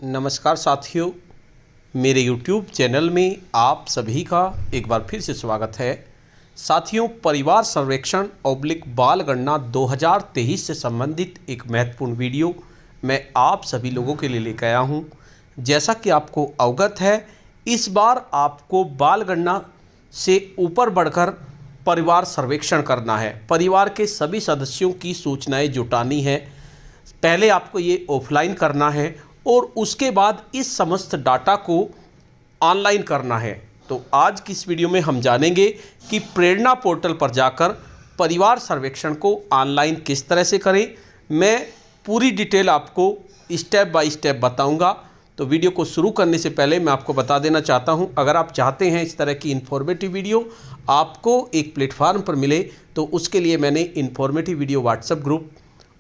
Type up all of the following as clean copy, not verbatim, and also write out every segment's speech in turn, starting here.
नमस्कार साथियों, मेरे YouTube चैनल में आप सभी का एक बार फिर से स्वागत है। साथियों, परिवार सर्वेक्षण बाल गणना 2023 से संबंधित एक महत्वपूर्ण वीडियो मैं आप सभी लोगों के लिए लेकर आया हूं। जैसा कि आपको अवगत है, इस बार आपको बाल गणना से ऊपर बढ़कर परिवार सर्वेक्षण करना है। परिवार के सभी सदस्यों की सूचनाएं जुटानी है। पहले आपको ये ऑफलाइन करना है और उसके बाद इस समस्त डाटा को ऑनलाइन करना है। तो आज की इस वीडियो में हम जानेंगे कि प्रेरणा पोर्टल पर जाकर परिवार सर्वेक्षण को ऑनलाइन किस तरह से करें। मैं पूरी डिटेल आपको स्टेप बाय स्टेप बताऊंगा। तो वीडियो को शुरू करने से पहले मैं आपको बता देना चाहता हूं, अगर आप चाहते हैं इस तरह की इन्फॉर्मेटिव वीडियो आपको एक प्लेटफार्म पर मिले, तो उसके लिए मैंने इन्फॉर्मेटिव वीडियो व्हाट्सएप ग्रुप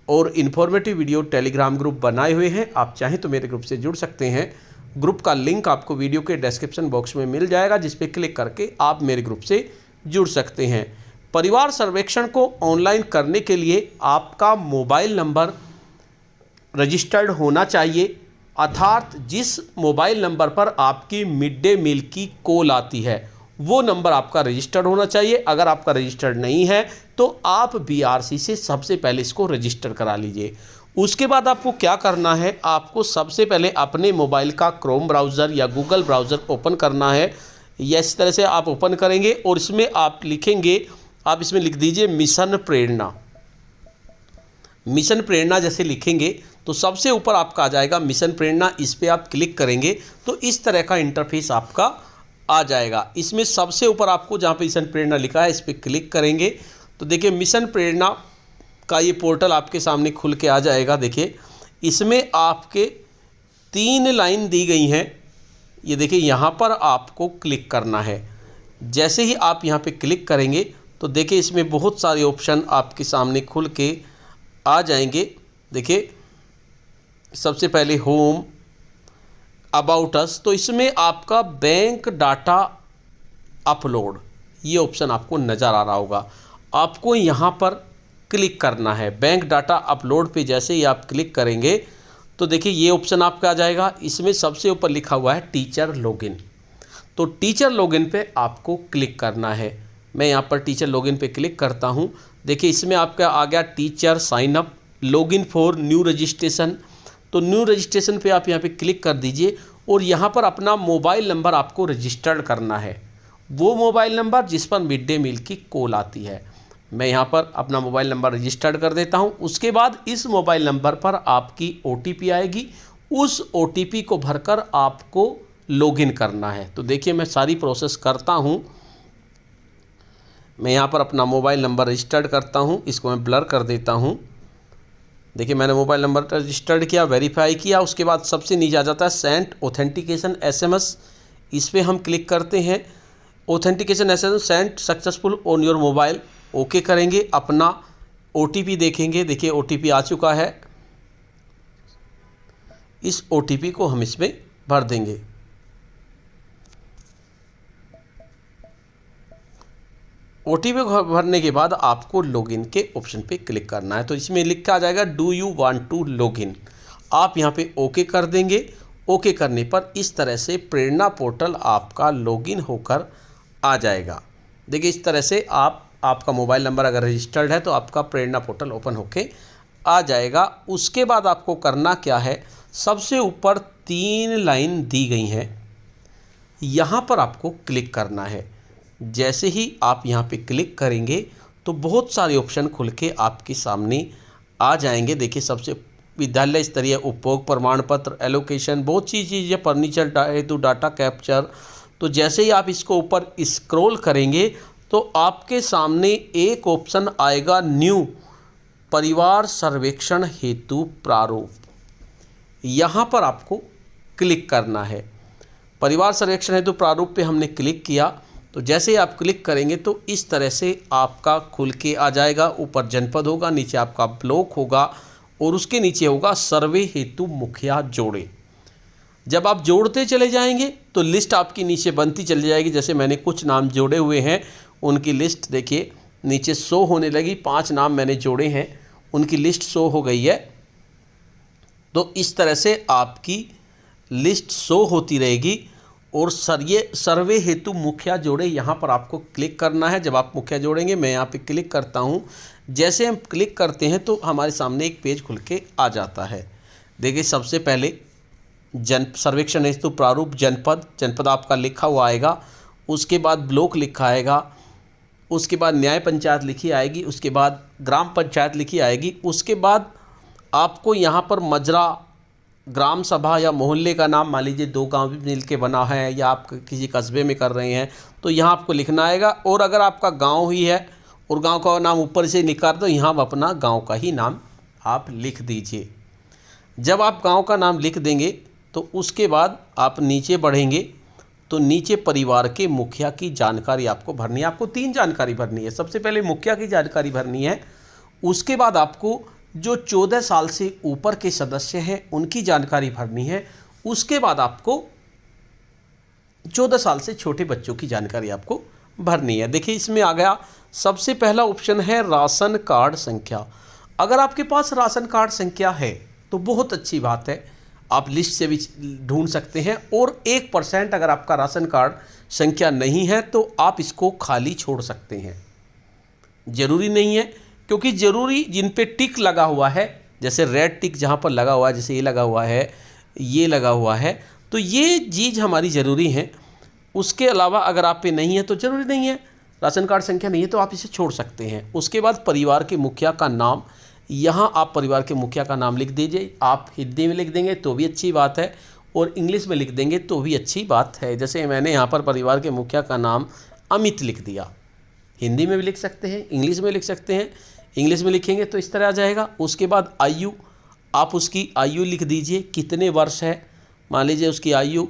और इन्फॉर्मेटिव वीडियो टेलीग्राम ग्रुप बनाए हुए हैं। आप चाहें तो मेरे ग्रुप से जुड़ सकते हैं। ग्रुप का लिंक आपको वीडियो के डिस्क्रिप्शन बॉक्स में मिल जाएगा, जिस पे क्लिक करके आप मेरे ग्रुप से जुड़ सकते हैं। परिवार सर्वेक्षण को ऑनलाइन करने के लिए आपका मोबाइल नंबर रजिस्टर्ड होना चाहिए, अर्थात जिस मोबाइल नंबर पर आपकी मिड डे मील की कॉल आती है वो नंबर आपका रजिस्टर्ड होना चाहिए। अगर आपका रजिस्टर्ड नहीं है तो आप BRC से सबसे पहले इसको रजिस्टर करा लीजिए। उसके बाद आपको क्या करना है, आपको सबसे पहले अपने मोबाइल का क्रोम ब्राउज़र या गूगल ब्राउज़र ओपन करना है। या इस तरह से आप ओपन करेंगे और इसमें आप लिखेंगे, आप इसमें लिख दीजिए मिशन प्रेरणा। मिशन प्रेरणा जैसे लिखेंगे तो सबसे ऊपर आपका आ जाएगा मिशन प्रेरणा। इस पर आप क्लिक करेंगे तो इस तरह का इंटरफेस आपका आ जाएगा। इसमें सबसे ऊपर आपको जहाँ पे मिशन प्रेरणा लिखा है इस पर क्लिक करेंगे तो देखिए मिशन प्रेरणा का ये पोर्टल आपके सामने खुल के आ जाएगा। देखिए इसमें आपके 3 लाइन दी गई हैं। ये देखिए यहाँ पर आपको क्लिक करना है। जैसे ही आप यहाँ पे क्लिक करेंगे तो देखिए इसमें बहुत सारे ऑप्शन आपके सामने खुल के आ जाएंगे। देखिए सबसे पहले होम, अबाउट अस, तो इसमें आपका बैंक डाटा अपलोड ये ऑप्शन आपको नज़र आ रहा होगा। आपको यहाँ पर क्लिक करना है। बैंक डाटा अपलोड पे जैसे ही आप क्लिक करेंगे तो देखिए ये ऑप्शन आपका आ जाएगा। इसमें सबसे ऊपर लिखा हुआ है टीचर लॉगिन, तो टीचर लॉगिन पे आपको क्लिक करना है। मैं यहाँ पर टीचर लॉगिन पे क्लिक करता हूँ। देखिए इसमें आपका आ गया teacher sign up, login for new registration. तो न्यू रजिस्ट्रेशन पे आप यहाँ पे क्लिक कर दीजिए और यहाँ पर अपना मोबाइल नंबर आपको रजिस्टर्ड करना है, वो मोबाइल नंबर जिस पर मिड डे मील की कॉल आती है। मैं यहाँ पर अपना मोबाइल नंबर रजिस्टर्ड कर देता हूँ। उसके बाद इस मोबाइल नंबर पर आपकी OTP आएगी। उस OTP को भरकर आपको लॉगिन करना है। तो देखिए मैं सारी प्रोसेस करता हूँ। मैं यहाँ पर अपना मोबाइल नंबर रजिस्टर्ड करता हूँ, इसको मैं ब्लर कर देता हूँ। देखिए मैंने मोबाइल नंबर रजिस्टर्ड किया, वेरीफाई किया। उसके बाद सबसे नीचे आ जाता है सेंड ऑथेंटिकेशन SMS। इस पर हम क्लिक करते हैं। Authentication SMS send successful on your mobile, okay करेंगे। अपना OTP देखेंगे। देखिए OTP आ चुका है। इस OTP को हम इसमें भर देंगे। OTP भरने के बाद आपको लॉगिन के ऑप्शन पे क्लिक करना है। तो इसमें लिखा आ जाएगा do you want to login. आप यहाँ पे ओके कर देंगे। ओके करने पर इस तरह से प्रेरणा पोर्टल आपका लॉगिन होकर आ जाएगा। देखिए इस तरह से आपका मोबाइल नंबर अगर रजिस्टर्ड है तो आपका प्रेरणा पोर्टल ओपन होके आ जाएगा। उसके बाद आपको करना क्या है, सबसे ऊपर 3 लाइन दी गई हैं, यहाँ पर आपको क्लिक करना है। जैसे ही आप यहाँ पे क्लिक करेंगे तो बहुत सारे ऑप्शन खुल के आपके सामने आ जाएंगे। देखिए सबसे विद्यालय स्तरीय उपभोग प्रमाण पत्र, एलोकेशन, बहुत सी चीज़ें, फर्नीचर हेतु डाटा कैप्चर। तो जैसे ही आप इसको ऊपर स्क्रॉल करेंगे तो आपके सामने एक ऑप्शन आएगा न्यू, परिवार सर्वेक्षण हेतु प्रारूप। यहाँ पर आपको क्लिक करना है। परिवार सर्वेक्षण हेतु प्रारूप पे हमने क्लिक किया तो जैसे ही आप क्लिक करेंगे तो इस तरह से आपका खुल के आ जाएगा। ऊपर जनपद होगा, नीचे आपका ब्लॉक होगा और उसके नीचे होगा सर्वे हेतु मुखिया जोड़े। जब आप जोड़ते चले जाएंगे तो लिस्ट आपकी नीचे बनती चली जाएगी। जैसे मैंने कुछ नाम जोड़े हुए हैं, उनकी लिस्ट देखिए नीचे शो होने लगी। 5 नाम मैंने जोड़े हैं, उनकी लिस्ट शो हो गई है। तो इस तरह से आपकी लिस्ट शो होती रहेगी और सर्वे हेतु मुखिया जोड़े यहाँ पर आपको क्लिक करना है। जब आप मुखिया जोड़ेंगे, मैं यहाँ पे क्लिक करता हूँ, जैसे हम क्लिक करते हैं तो हमारे सामने एक पेज खुल के आ जाता है। देखिए सबसे पहले सर्वेक्षण हेतु प्रारूप जनपद आपका लिखा हुआ आएगा, उसके बाद ब्लॉक लिखा आएगा, उसके बाद न्याय पंचायत लिखी आएगी, उसके बाद ग्राम पंचायत लिखी आएगी, उसके बाद आपको यहाँ पर मजरा ग्राम सभा या मोहल्ले का नाम, मान लीजिए 2 गांव भी मिल के बना है या आप किसी कस्बे में कर रहे हैं तो यहाँ आपको लिखना आएगा। और अगर आपका गांव ही है और गांव का नाम ऊपर से निकाल तो यहाँ अपना गांव का ही नाम आप लिख दीजिए। जब आप गांव का नाम लिख देंगे तो उसके बाद आप नीचे बढ़ेंगे तो नीचे परिवार के मुखिया की जानकारी आपको भरनी है। आपको 3 जानकारी भरनी है। सबसे पहले मुखिया की जानकारी भरनी है, उसके बाद आपको जो 14 साल से ऊपर के सदस्य हैं उनकी जानकारी भरनी है, उसके बाद आपको 14 साल से छोटे बच्चों की जानकारी आपको भरनी है। देखिए इसमें आ गया, सबसे पहला ऑप्शन है राशन कार्ड संख्या। अगर आपके पास राशन कार्ड संख्या है तो बहुत अच्छी बात है, आप लिस्ट से भी ढूंढ सकते हैं। और 1% अगर आपका राशन कार्ड संख्या नहीं है तो आप इसको खाली छोड़ सकते हैं। ज़रूरी नहीं है, क्योंकि ज़रूरी जिन पे टिक लगा हुआ है, जैसे रेड टिक जहाँ पर लगा हुआ है, जैसे ये लगा हुआ है, ये लगा हुआ है, तो ये चीज़ हमारी ज़रूरी है। उसके अलावा अगर आप पे नहीं है तो ज़रूरी नहीं है, राशन कार्ड संख्या नहीं है तो आप इसे छोड़ सकते हैं। उसके बाद परिवार के मुखिया का नाम, यहाँ आप परिवार के मुखिया का नाम लिख दीजिए। आप हिंदी में लिख देंगे तो भी अच्छी बात है और इंग्लिश में लिख देंगे तो भी अच्छी बात है। जैसे मैंने यहाँ पर परिवार के मुखिया का नाम अमित लिख दिया, हिंदी में भी लिख सकते हैं, इंग्लिश में लिख सकते हैं। इंग्लिश में लिखेंगे तो इस तरह आ जाएगा। उसके बाद आयु, आप उसकी आयु लिख दीजिए, कितने वर्ष है, मान लीजिए उसकी आयु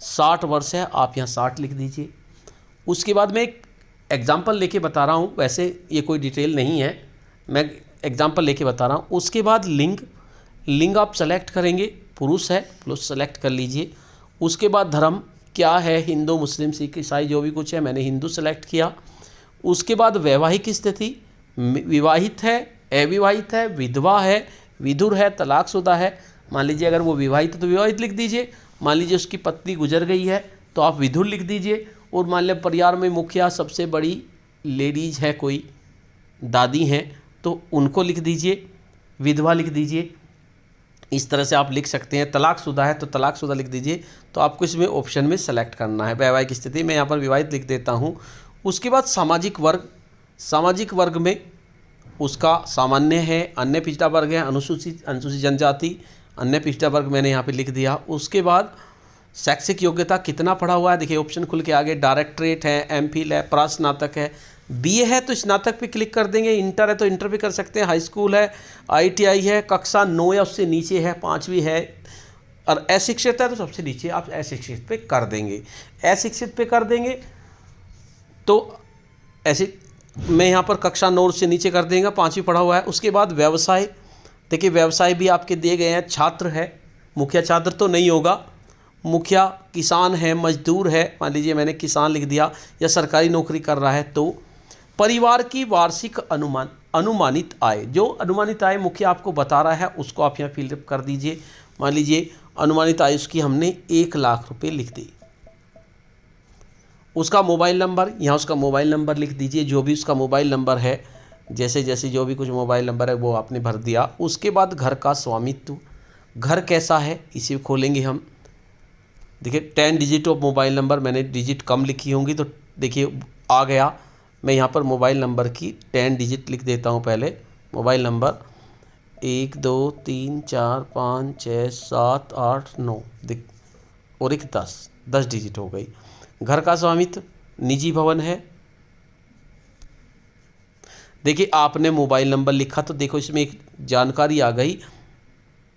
60 वर्ष है, आप यहाँ 60 लिख दीजिए। उसके बाद मैं एक एग्जाम्पल लेके बता रहा हूँ, वैसे ये कोई डिटेल नहीं है, मैं एग्जाम्पल लेके बता रहा हूँ। उसके बाद लिंग आप सेलेक्ट करेंगे, पुरुष है, पुरुष सेलेक्ट कर लीजिए। उसके बाद धर्म क्या है, हिंदू मुस्लिम सिख ईसाई जो भी कुछ है, मैंने हिंदू सेलेक्ट किया। उसके बाद वैवाहिक स्थिति, विवाहित है, अविवाहित है, विधवा है, विधुर है, तलाकशुदा है। मान लीजिए अगर वो विवाहित है तो विवाहित लिख दीजिए, मान लीजिए उसकी पत्नी गुजर गई है तो आप विधुर लिख दीजिए। और मान लिया परिवार में मुखिया सबसे बड़ी लेडीज़ है, कोई दादी हैं तो उनको लिख दीजिए, विधवा लिख दीजिए। इस तरह से आप लिख सकते हैं। तलाकशुदा है तो तलाकशुदा लिख दीजिए। तो आपको इसमें ऑप्शन में सेलेक्ट करना है। वैवाहिक स्थिति में यहाँ पर विवाहित लिख देता हूँ। उसके बाद सामाजिक वर्ग, सामाजिक वर्ग में उसका सामान्य है, अन्य पिछड़ा वर्ग है, अनुसूचित जनजाति, अन्य पिछड़ा वर्ग मैंने यहाँ पे लिख दिया। उसके बाद शैक्षिक योग्यता कितना पढ़ा हुआ है, देखिए ऑप्शन खुल के आगे, डायरेक्टरेट है, एमफिल है, प्रास्नातक है, बीए है तो स्नातक पे क्लिक कर देंगे, इंटर है तो इंटर पे कर सकते हैं, हाई स्कूल है, आईटीआई है, कक्षा 9 या उससे नीचे है, 5वीं है, और अशिक्षित है तो सबसे नीचे आप अशिक्षित पे कर देंगे। अशिक्षित पे कर देंगे तो ऐसे मैं यहाँ पर कक्षा 9 से नीचे कर देंगे, 5वीं पढ़ा हुआ है। उसके बाद व्यवसाय, देखिए व्यवसाय भी आपके दिए गए हैं। छात्र है, मुखिया छात्र तो नहीं होगा, मुखिया किसान है, मजदूर है, मान लीजिए मैंने किसान लिख दिया, या सरकारी नौकरी कर रहा है। तो परिवार की वार्षिक अनुमानित आय, जो अनुमानित आय मुखिया आपको बता रहा है उसको आप यहाँ फिलअप कर दीजिए। मान लीजिए अनुमानित आय उसकी हमने 1 लाख रुपये लिख दी। उसका मोबाइल नंबर, यहाँ उसका मोबाइल नंबर लिख दीजिए, जो भी उसका मोबाइल नंबर है, जैसे जैसे जो भी कुछ मोबाइल नंबर है वो आपने भर दिया। उसके बाद घर का स्वामित्व, घर कैसा है इसे खोलेंगे हम। देखिए 10 डिजिट ऑफ मोबाइल नंबर, मैंने डिजिट कम लिखी होंगी तो देखिए आ गया। मैं यहाँ पर मोबाइल नंबर की 10 डिजिट लिख देता हूँ। पहले मोबाइल नंबर 1 2 3 4 5 6 7 8 9 और एक 10 डिजिट हो गई। घर का स्वामित्व निजी भवन है, देखिए आपने मोबाइल नंबर लिखा तो देखो इसमें एक जानकारी आ गई,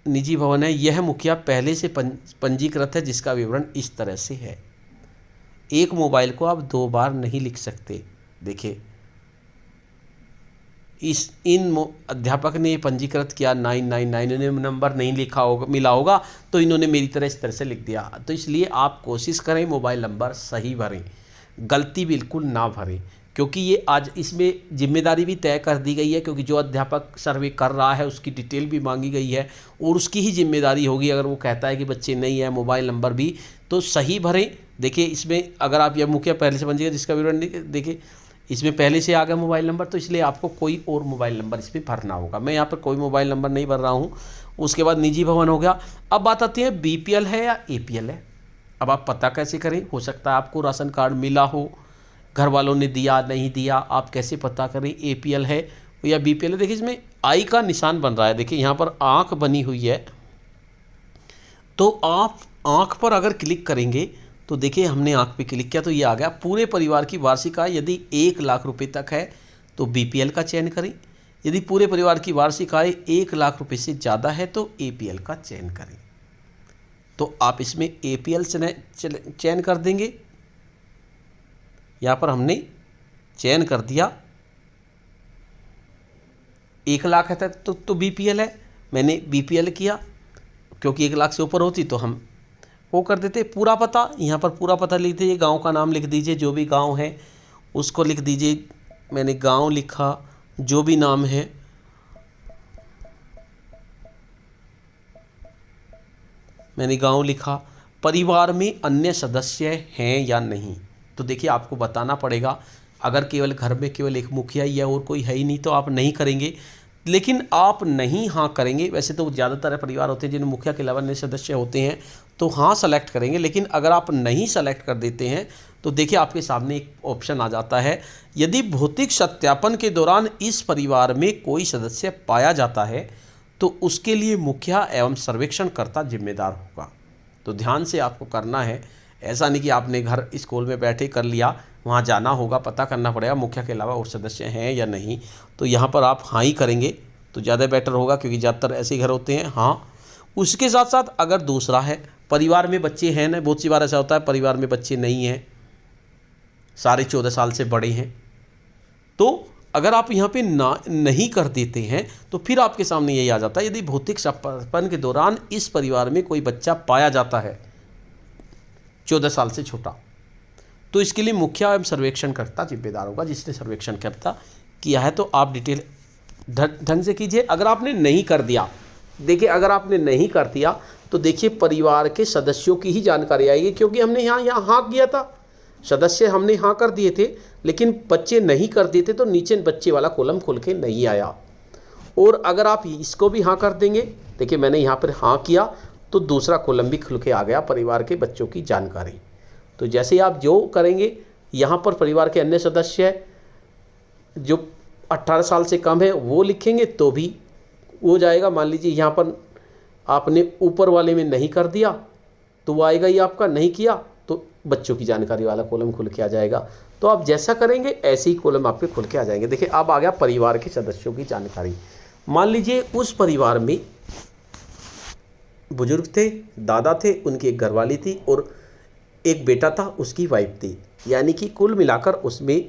निजी भवन है, यह मुखिया पहले से पंजीकृत है जिसका विवरण इस तरह से है। एक मोबाइल को आप 2 बार नहीं लिख सकते। देखिए इन अध्यापक ने पंजीकृत किया 999, इन्होंने नंबर नहीं लिखा होगा, मिला होगा तो इन्होंने मेरी तरह इस तरह से लिख दिया। तो इसलिए आप कोशिश करें मोबाइल नंबर सही भरें, गलती बिल्कुल ना भरें, क्योंकि ये आज इसमें जिम्मेदारी भी तय कर दी गई है, क्योंकि जो अध्यापक सर्वे कर रहा है उसकी डिटेल भी मांगी गई है और उसकी ही जिम्मेदारी होगी। अगर वो कहता है कि बच्चे नहीं है, मोबाइल नंबर भी, तो सही भरें। देखिए इसमें अगर आप यह मुखिया पहले से बन जाएगा जिसका विवरण देखिए इसमें पहले से आ गया मोबाइल नंबर, तो इसलिए आपको कोई और मोबाइल नंबर इसमें भरना होगा। मैं यहाँ पर कोई मोबाइल नंबर नहीं भर रहा हूँ। उसके बाद निजी भवन हो गया। अब बात आती है BPL है या APL है। अब आप पता कैसे करें? हो सकता है आपको राशन कार्ड मिला हो, घर वालों ने दिया नहीं दिया, आप कैसे पता करें APL है या BPL है? देखिए इसमें आई का निशान बन रहा है, देखिए यहाँ पर आँख बनी हुई है, तो आप आँख पर अगर क्लिक करेंगे तो देखिए हमने आँख पे क्लिक किया तो ये आ गया पूरे परिवार की वार्षिक आय यदि 1 लाख रुपए तक है तो BPL का चयन करें, यदि पूरे परिवार की वार्षिक आय 1 लाख रुपए से ज़्यादा है तो APL का चयन करें। तो आप इसमें APL चयन कर देंगे। यहाँ पर हमने चयन कर दिया, 1 लाख है तो BPL है, मैंने BPL किया, क्योंकि 1 लाख से ऊपर होती तो हम वो कर देते। पूरा पता, यहाँ पर पूरा पता लिख दीजिए, गांव का नाम लिख दीजिए, जो भी गांव है उसको लिख दीजिए। मैंने गांव लिखा, जो भी नाम है, मैंने गांव लिखा। परिवार में अन्य सदस्य हैं या नहीं, तो देखिए आपको बताना पड़ेगा। अगर केवल घर में केवल एक मुखिया ही है और कोई है ही नहीं तो आप नहीं करेंगे, लेकिन आप नहीं हाँ करेंगे। वैसे तो ज़्यादातर परिवार होते हैं जिनमें मुखिया के अलावा अन्य सदस्य होते हैं, तो हाँ सेलेक्ट करेंगे। लेकिन अगर आप नहीं सेलेक्ट कर देते हैं तो देखिए आपके सामने एक ऑप्शन आ जाता है, यदि भौतिक सत्यापन के दौरान इस परिवार में कोई सदस्य पाया जाता है तो उसके लिए मुखिया एवं सर्वेक्षणकर्ता जिम्मेदार होगा। तो ध्यान से आपको करना है, ऐसा नहीं कि आपने घर स्कूल में बैठे कर लिया, वहाँ जाना होगा, पता करना पड़ेगा मुखिया के अलावा और सदस्य हैं या नहीं। तो यहाँ पर आप हाँ ही करेंगे तो ज़्यादा बेटर होगा, क्योंकि ज़्यादातर ऐसे ही घर होते हैं। हाँ, उसके साथ साथ अगर दूसरा है परिवार में बच्चे हैं ना, बहुत सी बार ऐसा होता है परिवार में बच्चे नहीं हैं, सारे 14 साल से बड़े हैं, तो अगर आप यहाँ पे नहीं कर देते हैं तो फिर आपके सामने यही आ जाता है, यदि भौतिक सत्यापन के दौरान इस परिवार में कोई बच्चा पाया जाता है 14 साल से छोटा, तो इसके लिए मुखिया एवं सर्वेक्षणकर्ता जिम्मेदार होगा, जिसने सर्वेक्षणकर्ता किया है। तो आप डिटेल ढंग से कीजिए। अगर आपने नहीं कर दिया, देखिए अगर आपने नहीं कर दिया तो देखिए परिवार के सदस्यों की ही जानकारी आएगी, क्योंकि हमने यहाँ हाँ किया था, सदस्य हमने हाँ कर दिए थे, लेकिन बच्चे नहीं कर दिए थे, तो नीचे बच्चे वाला कॉलम खुल के नहीं आया। और अगर आप इसको भी हाँ कर देंगे, देखिए मैंने यहाँ पर हाँ किया तो दूसरा कॉलम भी खुल के आ गया, परिवार के बच्चों की जानकारी। तो जैसे ही आप जो करेंगे, यहाँ पर परिवार के अन्य सदस्य जो 18 साल से कम है वो लिखेंगे तो भी हो जाएगा। मान लीजिए यहाँ पर आपने ऊपर वाले में नहीं कर दिया तो वो आएगा ही आपका, नहीं किया तो बच्चों की जानकारी वाला कॉलम खुल के आ जाएगा। तो आप जैसा करेंगे ऐसे ही कॉलम आपके खुल के आ जाएंगे। देखिए अब आ गया परिवार के सदस्यों की जानकारी। मान लीजिए उस परिवार में बुजुर्ग थे, दादा थे, उनकी एक घरवाली थी और एक बेटा था, उसकी वाइफ थी, यानी कि कुल मिलाकर उसमें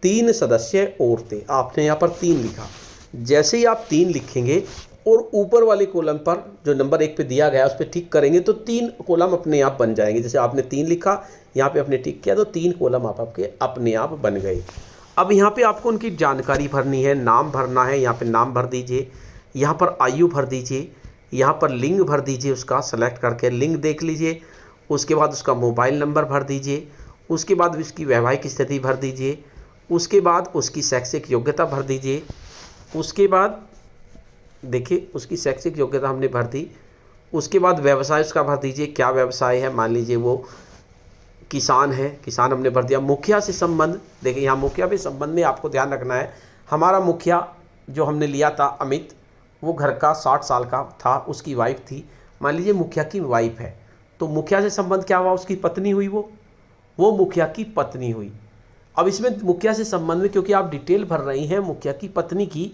3 सदस्य और थे। आपने यहाँ पर 3 लिखा। जैसे ही आप 3 लिखेंगे और ऊपर वाले कॉलम पर जो नंबर 1 पे दिया गया उस पर टिक करेंगे तो 3 कॉलम अपने आप बन जाएंगे। जैसे आपने 3 लिखा, यहाँ पे आपने टिक किया तो 3 कॉलम आपके अपने आप बन गए। अब यहाँ पे आपको उनकी जानकारी भरनी है, नाम भरना है, यहाँ पे नाम भर दीजिए, यहाँ पर आयु भर दीजिए, यहाँ पर लिंग भर दीजिए, उसका सेलेक्ट करके लिंग देख लीजिए, उसके बाद उसका मोबाइल नंबर भर दीजिए, उसके बाद उसकी वैवाहिक स्थिति भर दीजिए, उसके बाद उसकी शैक्षिक योग्यता भर दीजिए, उसके बाद देखिए उसकी शैक्षिक योग्यता हमने भर दी, उसके बाद व्यवसाय उसका भर दीजिए, क्या व्यवसाय है, मान लीजिए वो किसान है, किसान हमने भर दिया। मुखिया से संबंध, देखिए यहाँ मुखिया के संबंध में आपको ध्यान रखना है, हमारा मुखिया जो हमने लिया था अमित, वो घर का 60 साल का था, उसकी वाइफ थी, मान लीजिए मुखिया की वाइफ है, तो मुखिया से संबंध क्या हुआ, उसकी पत्नी हुई, वो मुखिया की पत्नी हुई। अब इसमें मुखिया से संबंध में क्योंकि आप डिटेल भर रही हैं मुखिया की पत्नी की,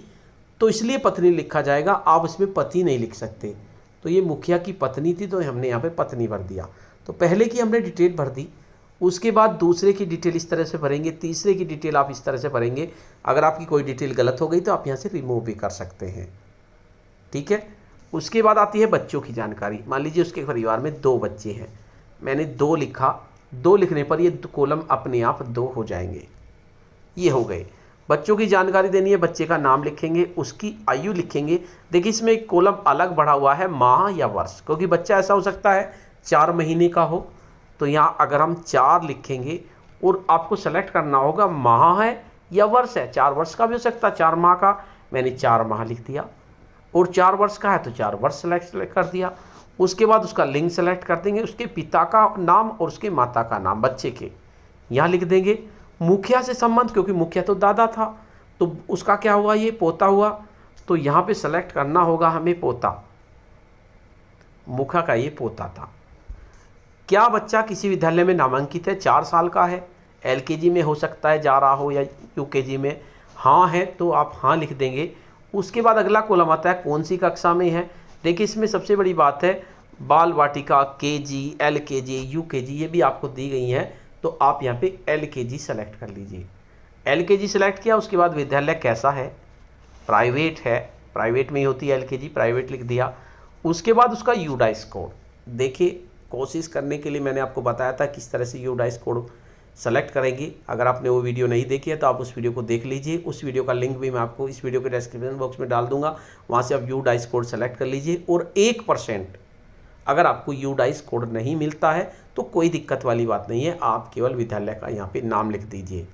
तो इसलिए पत्नी लिखा जाएगा, आप इसमें पति नहीं लिख सकते। तो ये मुखिया की पत्नी थी तो हमने यहाँ पे पत्नी भर दिया। तो पहले की हमने डिटेल भर दी, उसके बाद दूसरे की डिटेल इस तरह से भरेंगे, तीसरे की डिटेल आप इस तरह से भरेंगे। अगर आपकी कोई डिटेल गलत हो गई तो आप यहाँ से रिमूव भी कर सकते हैं, ठीक है। उसके बाद आती है बच्चों की जानकारी। मान लीजिए उसके परिवार में 2 बच्चे हैं, मैंने 2 लिखा, 2 लिखने पर ये कॉलम अपने आप 2 हो जाएंगे। ये हो गए। बच्चों की जानकारी देनी है, बच्चे का नाम लिखेंगे, उसकी आयु लिखेंगे। देखिए इसमें एक कॉलम अलग बढ़ा हुआ है माह या वर्ष, क्योंकि बच्चा ऐसा हो सकता है 4 महीने का हो, तो यहाँ अगर हम 4 लिखेंगे और आपको सेलेक्ट करना होगा माह है या वर्ष है। 4 वर्ष का भी हो सकता है, 4 माह का, मैंने 4 माह लिख दिया। और 4 वर्ष का है तो 4 वर्ष सेलेक्ट कर दिया। उसके बाद उसका लिंग सेलेक्ट कर देंगे, उसके पिता का नाम और उसके माता का नाम बच्चे के यहाँ लिख देंगे। मुखिया से संबंध, क्योंकि मुखिया तो दादा था, तो उसका क्या हुआ, ये पोता हुआ, तो यहाँ पे सेलेक्ट करना होगा हमें पोता, मुखिया का ये पोता था। क्या बच्चा किसी विद्यालय में नामांकित है, 4 साल का है, LKG में हो सकता है जा रहा हो या UKG में, हाँ है तो आप हाँ लिख देंगे। उसके बाद अगला कॉलम आता है कौन सी कक्षा में है। देखिए इसमें सबसे बड़ी बात है बाल वाटिका, KG, LKG, UKG ये भी आपको दी गई हैं, तो आप यहाँ पे LKG सेलेक्ट कर लीजिए। LKG सेलेक्ट किया, उसके बाद विद्यालय कैसा है, प्राइवेट है, प्राइवेट में ही होती है LKG, प्राइवेट लिख दिया। उसके बाद उसका यूडाइस कोड, देखिए कोशिश करने के लिए मैंने आपको बताया था किस तरह से यूडाइस कोड सेलेक्ट करेंगे। अगर आपने वो वीडियो नहीं देखी है तो आप उस वीडियो को देख लीजिए, उस वीडियो का लिंक भी मैं आपको इस वीडियो के डिस्क्रिप्शन बॉक्स में डाल दूंगा, वहाँ से आप यूडाइस कोड सेलेक्ट कर लीजिए। और 1% अगर आपको यूडाइस कोड नहीं मिलता है तो कोई दिक्कत वाली बात नहीं है, आप केवल विद्यालय का यहाँ पे नाम लिख दीजिए।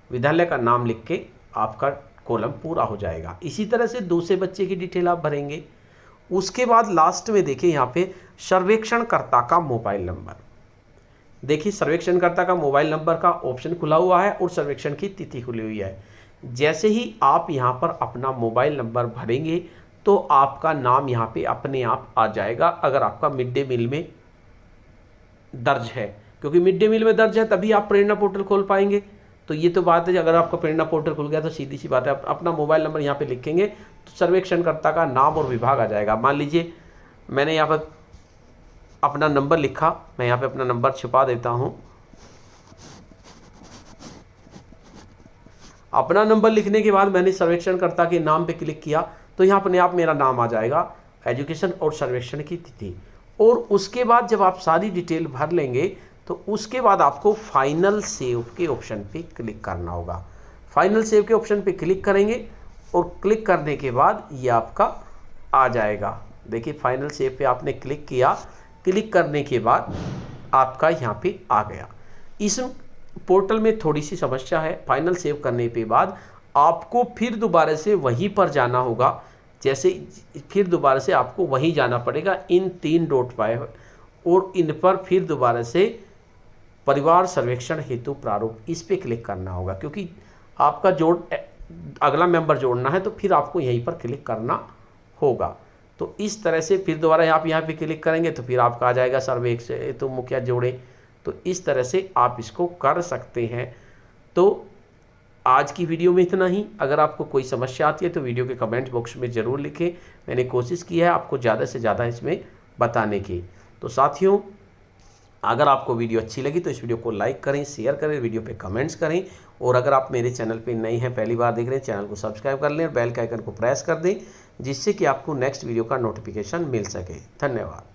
विद्यालय का नाम लिख के आपका कॉलम पूरा हो जाएगा। इसी तरह से दूसरे बच्चे की डिटेल आप भरेंगे। उसके बाद लास्ट में देखिए यहाँ पे सर्वेक्षणकर्ता का मोबाइल नंबर, देखिए सर्वेक्षणकर्ता का मोबाइल नंबर का ऑप्शन खुला हुआ है और सर्वेक्षण की तिथि खुली हुई है। जैसे ही आप यहाँ पर अपना मोबाइल नंबर भरेंगे तो आपका नाम यहाँ पे अपने आप आ जाएगा, अगर आपका मिड डे मील में दर्ज है, क्योंकि मिड डे मील में दर्ज है तभी आप प्रेरणा पोर्टल खोल पाएंगे। तो ये तो बात है, अगर आपका प्रेरणा पोर्टल खुल गया तो सीधी सी बात है, आप अपना मोबाइल नंबर यहाँ पे लिखेंगे तो सर्वेक्षणकर्ता का नाम और विभाग आ जाएगा। मान लीजिए मैंने यहाँ पर अपना नंबर लिखा, मैं यहाँ पे अपना नंबर छुपा देता हूँ। अपना नंबर लिखने के बाद मैंने सर्वेक्षणकर्ता के नाम पे क्लिक किया तो यहाँ अपने आप मेरा नाम आ जाएगा, एजुकेशन और सर्वेक्षण की तिथि। और उसके बाद जब आप सारी डिटेल भर लेंगे तो उसके बाद आपको फाइनल सेव के ऑप्शन पे क्लिक करना होगा। फाइनल सेव के ऑप्शन पे क्लिक करेंगे और क्लिक करने के बाद ये आपका आ जाएगा। देखिए फाइनल सेव पे आपने क्लिक किया, क्लिक करने के बाद आपका यहाँ पे आ गया। इस पोर्टल में थोड़ी सी समस्या है, फाइनल सेव करने के बाद आपको फिर दोबारा से वहीं पर जाना होगा, जैसे फिर दोबारा से आपको वहीं जाना पड़ेगा, इन 3 डॉट पाए और इन पर फिर दोबारा से परिवार सर्वेक्षण हेतु प्रारूप, इस पे क्लिक करना होगा, क्योंकि आपका अगला मेंबर जोड़ना है तो फिर आपको यहीं पर क्लिक करना होगा। तो इस तरह से फिर दोबारा आप यहाँ पे क्लिक करेंगे तो फिर आपका आ जाएगा सर्वेक्षण हेतु मुखिया जोड़े। तो इस तरह से आप इसको कर सकते हैं। तो आज की वीडियो में इतना ही। अगर आपको कोई समस्या आती है तो वीडियो के कमेंट बॉक्स में ज़रूर लिखें, मैंने कोशिश की है आपको ज़्यादा से ज़्यादा इसमें बताने की। तो साथियों, अगर आपको वीडियो अच्छी लगी तो इस वीडियो को लाइक करें, शेयर करें, वीडियो पे कमेंट्स करें, और अगर आप मेरे चैनल पे नए हैं, पहली बार देख रहे हैं, चैनल को सब्सक्राइब कर लें और बेल के आइकन को प्रेस कर दें, जिससे कि आपको नेक्स्ट वीडियो का नोटिफिकेशन मिल सके। धन्यवाद।